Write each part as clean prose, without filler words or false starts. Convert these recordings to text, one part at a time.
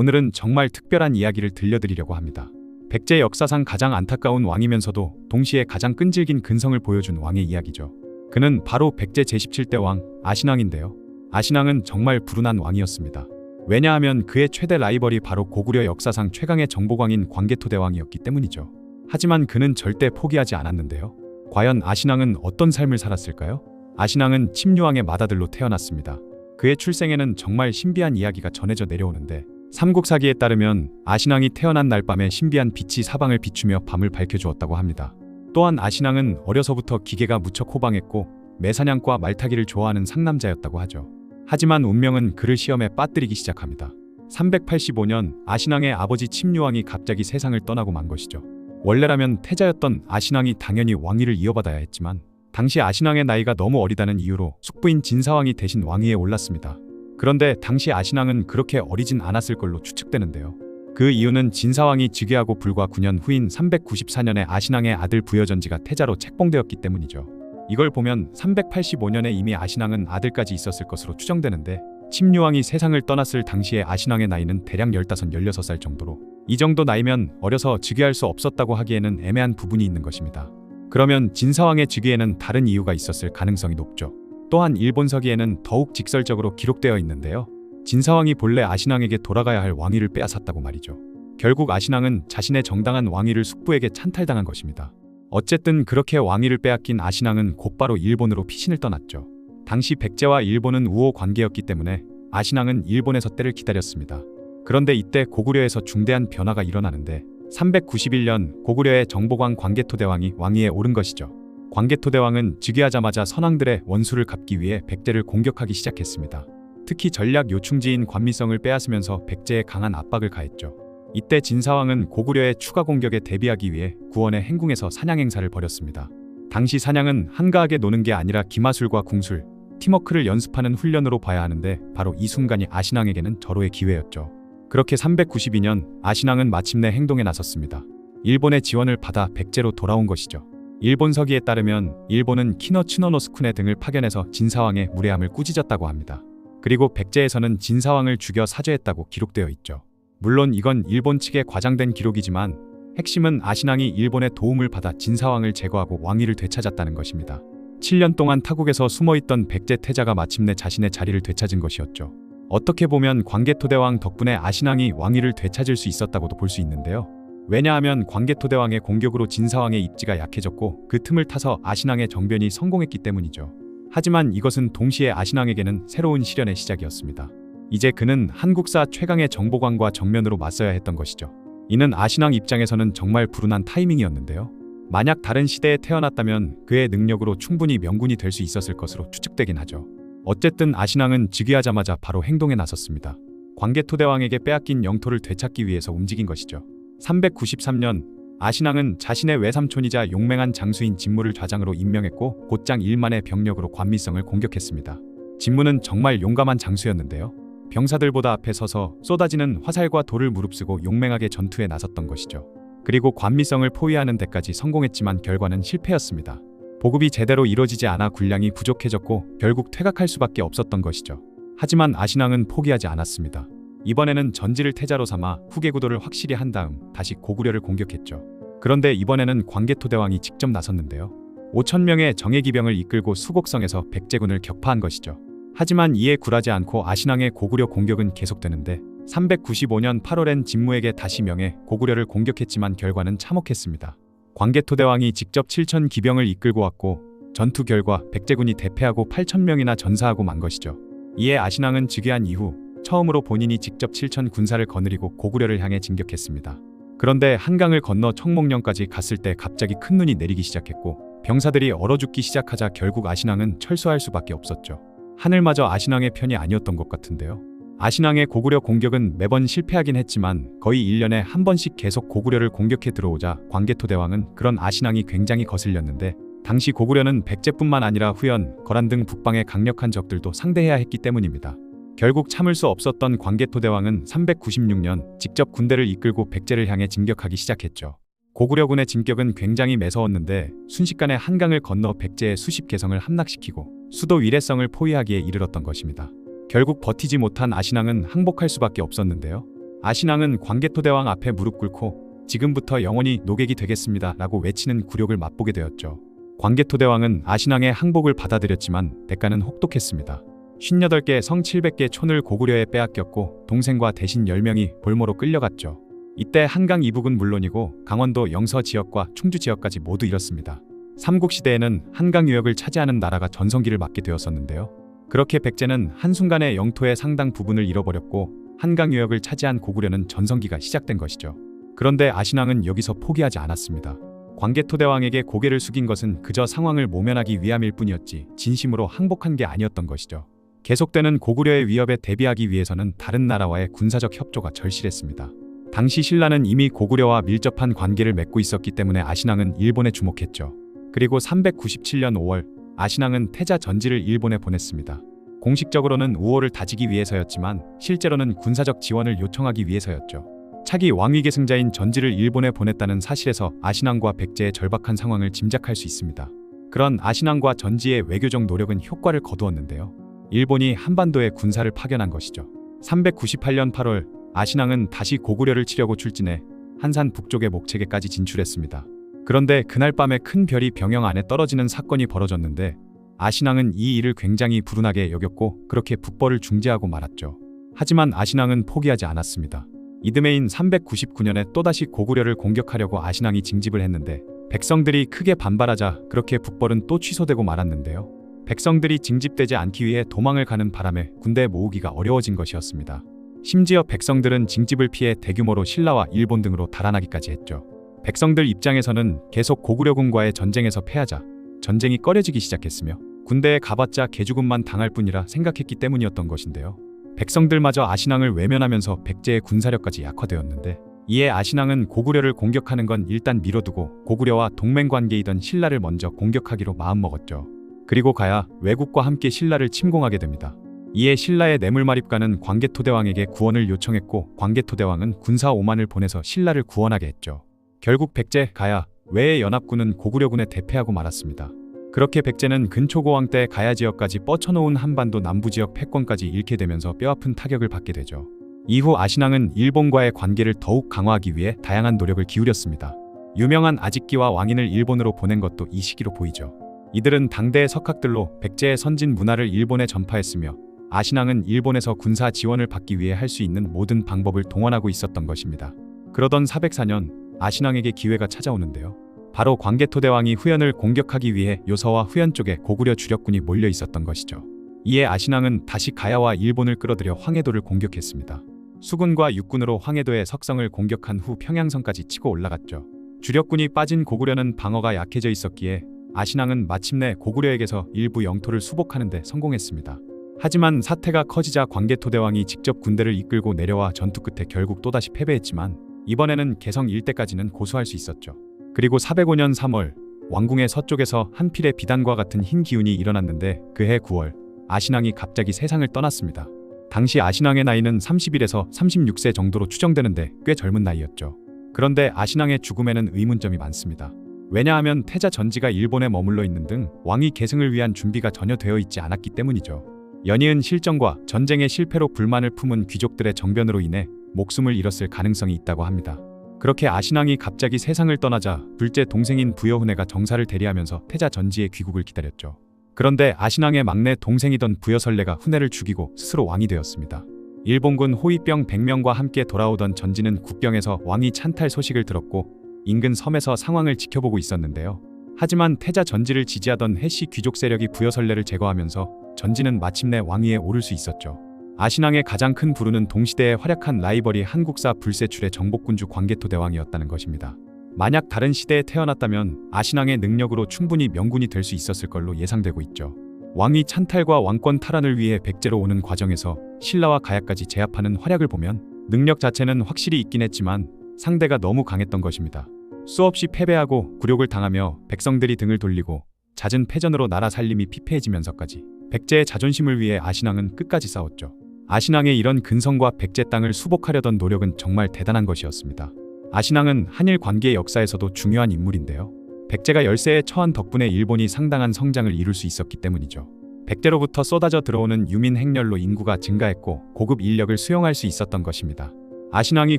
오늘은 정말 특별한 이야기를 들려드리려고 합니다. 백제 역사상 가장 안타까운 왕이면서도 동시에 가장 끈질긴 근성을 보여준 왕의 이야기죠. 그는 바로 백제 제17대 왕 아신왕인데요. 아신왕은 정말 불운한 왕이었습니다. 왜냐하면 그의 최대 라이벌이 바로 고구려 역사상 최강의 정복왕인 광개토대왕이었기 때문이죠. 하지만 그는 절대 포기하지 않았는데요. 과연 아신왕은 어떤 삶을 살았을까요? 아신왕은 침류왕의 맏아들로 태어났습니다. 그의 출생에는 정말 신비한 이야기가 전해져 내려오는데, 삼국사기에 따르면 아신왕이 태어난 날 밤에 신비한 빛이 사방을 비추며 밤을 밝혀주었다고 합니다. 또한 아신왕은 어려서부터 기계가 무척 호방했고 매사냥과 말타기를 좋아하는 상남자였다고 하죠. 하지만 운명은 그를 시험에 빠뜨리기 시작합니다. 385년 아신왕의 아버지 침류왕이 갑자기 세상을 떠나고 만 것이죠. 원래라면 태자였던 아신왕이 당연히 왕위를 이어받아야 했지만 당시 아신왕의 나이가 너무 어리다는 이유로 숙부인 진사왕이 대신 왕위에 올랐습니다. 그런데 당시 아신왕은 그렇게 어리진 않았을 걸로 추측되는데요. 그 이유는 진사왕이 즉위하고 불과 9년 후인 394년에 아신왕의 아들 부여전지가 태자로 책봉되었기 때문이죠. 이걸 보면 385년에 이미 아신왕은 아들까지 있었을 것으로 추정되는데, 침류왕이 세상을 떠났을 당시에 아신왕의 나이는 대략 15, 16살 정도로, 이 정도 나이면 어려서 즉위할 수 없었다고 하기에는 애매한 부분이 있는 것입니다. 그러면 진사왕의 즉위에는 다른 이유가 있었을 가능성이 높죠. 또한 일본서기에는 더욱 직설적으로 기록되어 있는데요. 진사왕이 본래 아신왕에게 돌아가야 할 왕위를 빼앗았다고 말이죠. 결국 아신왕은 자신의 정당한 왕위를 숙부에게 찬탈당한 것입니다. 어쨌든 그렇게 왕위를 빼앗긴 아신왕은 곧바로 일본으로 피신을 떠났죠. 당시 백제와 일본은 우호 관계였기 때문에 아신왕은 일본에서 때를 기다렸습니다. 그런데 이때 고구려에서 중대한 변화가 일어나는데, 391년 고구려의 정복왕 광개토대왕이 왕위에 오른 것이죠. 광개토대왕은 즉위하자마자 선왕들의 원수를 갚기 위해 백제를 공격하기 시작했습니다. 특히 전략 요충지인 관미성을 빼앗으면서 백제에 강한 압박을 가했죠. 이때 진사왕은 고구려의 추가 공격에 대비하기 위해 구원의 행궁에서 사냥 행사를 벌였습니다. 당시 사냥은 한가하게 노는 게 아니라 기마술과 궁술, 팀워크를 연습하는 훈련으로 봐야 하는데, 바로 이 순간이 아신왕에게는 절호의 기회였죠. 그렇게 392년 아신왕은 마침내 행동에 나섰습니다. 일본의 지원을 받아 백제로 돌아온 것이죠. 일본 서기에 따르면 일본은 키노 츠노노스쿠네 등을 파견해서 진사왕의 무례함을 꾸짖었다고 합니다. 그리고 백제에서는 진사왕을 죽여 사죄했다고 기록되어 있죠. 물론 이건 일본 측의 과장된 기록이지만 핵심은 아신왕이 일본의 도움을 받아 진사왕을 제거하고 왕위를 되찾았다는 것입니다. 7년 동안 타국에서 숨어있던 백제 태자가 마침내 자신의 자리를 되찾은 것이었죠. 어떻게 보면 광개토대왕 덕분에 아신왕이 왕위를 되찾을 수 있었다고도 볼 수 있는데요. 왜냐하면 광개토대왕의 공격으로 진사왕의 입지가 약해졌고 그 틈을 타서 아신왕의 정변이 성공했기 때문이죠. 하지만 이것은 동시에 아신왕에게는 새로운 시련의 시작이었습니다. 이제 그는 한국사 최강의 정복왕과 정면으로 맞서야 했던 것이죠. 이는 아신왕 입장에서는 정말 불운한 타이밍이었는데요. 만약 다른 시대에 태어났다면 그의 능력으로 충분히 명군이 될 수 있었을 것으로 추측되긴 하죠. 어쨌든 아신왕은 즉위하자마자 바로 행동에 나섰습니다. 광개토대왕에게 빼앗긴 영토를 되찾기 위해서 움직인 것이죠. 393년 아신왕은 자신의 외삼촌이자 용맹한 장수인 진무를 좌장으로 임명했고 곧장 1만의 병력으로 관미성을 공격했습니다. 진무는 정말 용감한 장수였는데요. 병사들보다 앞에 서서 쏟아지는 화살과 돌을 무릅쓰고 용맹하게 전투에 나섰던 것이죠. 그리고 관미성을 포위하는 데까지 성공했지만 결과는 실패였습니다. 보급이 제대로 이루어지지 않아 군량이 부족해졌고 결국 퇴각할 수밖에 없었던 것이죠. 하지만 아신왕은 포기하지 않았습니다. 이번에는 전지를 태자로 삼아 후계구도를 확실히 한 다음 다시 고구려를 공격했죠. 그런데 이번에는 광개토대왕이 직접 나섰는데요. 5,000명의 정예기병을 이끌고 수곡성에서 백제군을 격파한 것이죠. 하지만 이에 굴하지 않고 아신왕의 고구려 공격은 계속되는데, 395년 8월엔 진무에게 다시 명해 고구려를 공격했지만 결과는 참혹했습니다. 광개토대왕이 직접 7,000 기병을 이끌고 왔고 전투 결과 백제군이 대패하고 8,000명이나 전사하고 만 것이죠. 이에 아신왕은 즉위한 이후 처음으로 본인이 직접 7,000 군사를 거느리고 고구려를 향해 진격했습니다. 그런데 한강을 건너 청목령까지 갔을 때 갑자기 큰 눈이 내리기 시작했고 병사들이 얼어 죽기 시작하자 결국 아신왕은 철수할 수밖에 없었죠. 하늘마저 아신왕의 편이 아니었던 것 같은데요. 아신왕의 고구려 공격은 매번 실패하긴 했지만 거의 1년에 한 번씩 계속 고구려를 공격해 들어오자 광개토대왕은 그런 아신왕이 굉장히 거슬렸는데, 당시 고구려는 백제뿐만 아니라 후연, 거란 등 북방의 강력한 적들도 상대해야 했기 때문입니다. 결국 참을 수 없었던 광개토대왕은 396년 직접 군대를 이끌고 백제를 향해 진격하기 시작했죠. 고구려군의 진격은 굉장히 매서웠는데 순식간에 한강을 건너 백제의 수십 개성을 함락시키고 수도 위례성을 포위하기에 이르렀던 것입니다. 결국 버티지 못한 아신왕은 항복할 수밖에 없었는데요. 아신앙은 광개토대왕 앞에 무릎 꿇고 지금부터 영원히 노객이 되겠습니다 라고 외치는 굴욕을 맛보게 되었죠. 광개토대왕은 아신앙의 항복을 받아들였지만 대가는 혹독했습니다. 58개 성 700개 촌을 고구려에 빼앗겼고 동생과 대신 10명이 볼모로 끌려갔죠. 이때 한강 이북은 물론이고 강원도 영서 지역과 충주 지역까지 모두 잃었습니다. 삼국시대에는 한강 유역을 차지하는 나라가 전성기를 맞게 되었었는데요. 그렇게 백제는 한순간에 영토의 상당 부분을 잃어버렸고 한강 유역을 차지한 고구려는 전성기가 시작된 것이죠. 그런데 아신앙은 여기서 포기하지 않았습니다. 광개토대왕에게 고개를 숙인 것은 그저 상황을 모면하기 위함일 뿐이었지 진심으로 항복한 게 아니었던 것이죠. 계속되는 고구려의 위협에 대비하기 위해서는 다른 나라와의 군사적 협조가 절실했습니다. 당시 신라는 이미 고구려와 밀접한 관계를 맺고 있었기 때문에 아신앙은 일본에 주목했죠. 그리고 397년 5월 아신앙은 태자 전지를 일본에 보냈습니다. 공식적으로는 우호를 다지기 위해서였지만 실제로는 군사적 지원을 요청하기 위해서였죠. 차기 왕위계승자인 전지를 일본에 보냈다는 사실에서 아신앙과 백제의 절박한 상황을 짐작할 수 있습니다. 그런 아신앙과 전지의 외교적 노력은 효과를 거두었는데요. 일본이 한반도에 군사를 파견한 것이죠. 398년 8월 아신앙은 다시 고구려를 치려고 출진해 한산 북쪽의 목체계까지 진출했습니다. 그런데 그날 밤에 큰 별이 병영 안에 떨어지는 사건이 벌어졌는데 아신앙은 이 일을 굉장히 불운하게 여겼고 그렇게 북벌을 중재하고 말았죠. 하지만 아신앙은 포기하지 않았습니다. 이듬해인 399년에 또다시 고구려를 공격하려고 아신앙이 징집을 했는데 백성들이 크게 반발하자 그렇게 북벌은 또 취소되고 말았는데요. 백성들이 징집되지 않기 위해 도망을 가는 바람에 군대 모으기가 어려워진 것이었습니다. 심지어 백성들은 징집을 피해 대규모로 신라와 일본 등으로 달아나기까지 했죠. 백성들 입장에서는 계속 고구려군과의 전쟁에서 패하자 전쟁이 꺼려지기 시작했으며 군대에 가봤자 개죽음만 당할 뿐이라 생각했기 때문이었던 것인데요. 백성들마저 아신앙을 외면하면서 백제의 군사력까지 약화되었는데 이에 아신앙은 고구려를 공격하는 건 일단 미뤄두고 고구려와 동맹관계이던 신라를 먼저 공격하기로 마음먹었죠. 그리고 가야 외국과 함께 신라를 침공하게 됩니다. 이에 신라의 뇌물마립가는 광개토대왕에게 구원을 요청했고 광개토대왕은 군사 5만을 보내서 신라를 구원하게 했죠. 결국 백제, 가야, 외의 연합군은 고구려군에 대패하고 말았습니다. 그렇게 백제는 근초고왕 때 가야 지역까지 뻗쳐놓은 한반도 남부지역 패권까지 잃게 되면서 뼈아픈 타격을 받게 되죠. 이후 아신앙은 일본과의 관계를 더욱 강화하기 위해 다양한 노력을 기울였습니다. 유명한 아직기와 왕인을 일본으로 보낸 것도 이 시기로 보이죠. 이들은 당대의 석학들로 백제의 선진 문화를 일본에 전파했으며 아신앙은 일본에서 군사 지원을 받기 위해 할 수 있는 모든 방법을 동원하고 있었던 것입니다. 그러던 404년 아신앙에게 기회가 찾아오는데요. 바로 광개토대왕이 후현을 공격하기 위해 요서와 후현 쪽에 고구려 주력군이 몰려 있었던 것이죠. 이에 아신앙은 다시 가야와 일본을 끌어들여 황해도를 공격했습니다. 수군과 육군으로 황해도의 석성을 공격한 후 평양성까지 치고 올라갔죠. 주력군이 빠진 고구려는 방어가 약해져 있었기에 아신앙은 마침내 고구려에게서 일부 영토를 수복하는 데 성공했습니다. 하지만 사태가 커지자 광개토대왕이 직접 군대를 이끌고 내려와 전투 끝에 결국 또다시 패배했지만 이번에는 개성 일대까지는 고수할 수 있었죠. 그리고 405년 3월 왕궁의 서쪽에서 한 필의 비단과 같은 흰 기운이 일어났는데 그해 9월 아신앙이 갑자기 세상을 떠났습니다. 당시 아신앙의 나이는 31에서 36세 정도로 추정되는데 꽤 젊은 나이였죠. 그런데 아신앙의 죽음에는 의문점이 많습니다. 왜냐하면 태자 전지가 일본에 머물러 있는 등 왕위 계승을 위한 준비가 전혀 되어 있지 않았기 때문이죠. 연이은 실정과 전쟁의 실패로 불만을 품은 귀족들의 정변으로 인해 목숨을 잃었을 가능성이 있다고 합니다. 그렇게 아신앙이 갑자기 세상을 떠나자 둘째 동생인 부여훈회가 정사를 대리하면서 태자 전지의 귀국을 기다렸죠. 그런데 아신앙의 막내 동생이던 부여설례가 훈회를 죽이고 스스로 왕이 되었습니다. 일본군 호위병 100명과 함께 돌아오던 전지는 국경에서 왕이 찬탈 소식을 들었고 인근 섬에서 상황을 지켜보고 있었는데요. 하지만 태자 전지를 지지하던 해시 귀족 세력이 부여설례를 제거하면서 전지는 마침내 왕위에 오를 수 있었죠. 아신앙의 가장 큰 부르는 동시대의 활약한 라이벌이 한국사 불세출의 정복군주 광개토대왕이었다는 것입니다. 만약 다른 시대에 태어났다면 아신앙의 능력으로 충분히 명군이 될 수 있었을 걸로 예상되고 있죠. 왕위 찬탈과 왕권 탈환을 위해 백제로 오는 과정에서 신라와 가야까지 제압하는 활약을 보면 능력 자체는 확실히 있긴 했지만 상대가 너무 강했던 것입니다. 수없이 패배하고 굴욕을 당하며 백성들이 등을 돌리고 잦은 패전으로 나라 살림이 피폐해지면서까지 백제의 자존심을 위해 아신앙은 끝까지 싸웠죠. 아신앙의 이런 근성과 백제 땅을 수복하려던 노력은 정말 대단한 것이었습니다. 아신앙은 한일 관계의 역사에서도 중요한 인물인데요. 백제가 열세에 처한 덕분에 일본이 상당한 성장을 이룰 수 있었기 때문이죠. 백제로부터 쏟아져 들어오는 유민 행렬로 인구가 증가했고 고급 인력을 수용할 수 있었던 것입니다. 아신왕이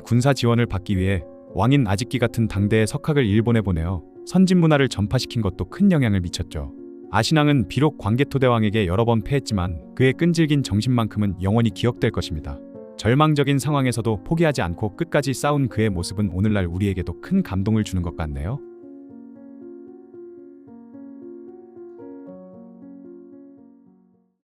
군사 지원을 받기 위해 왕인 아직기 같은 당대의 석학을 일본에 보내어 선진 문화를 전파시킨 것도 큰 영향을 미쳤죠. 아신왕은 비록 광개토대왕에게 여러 번 패했지만 그의 끈질긴 정신만큼은 영원히 기억될 것입니다. 절망적인 상황에서도 포기하지 않고 끝까지 싸운 그의 모습은 오늘날 우리에게도 큰 감동을 주는 것 같네요.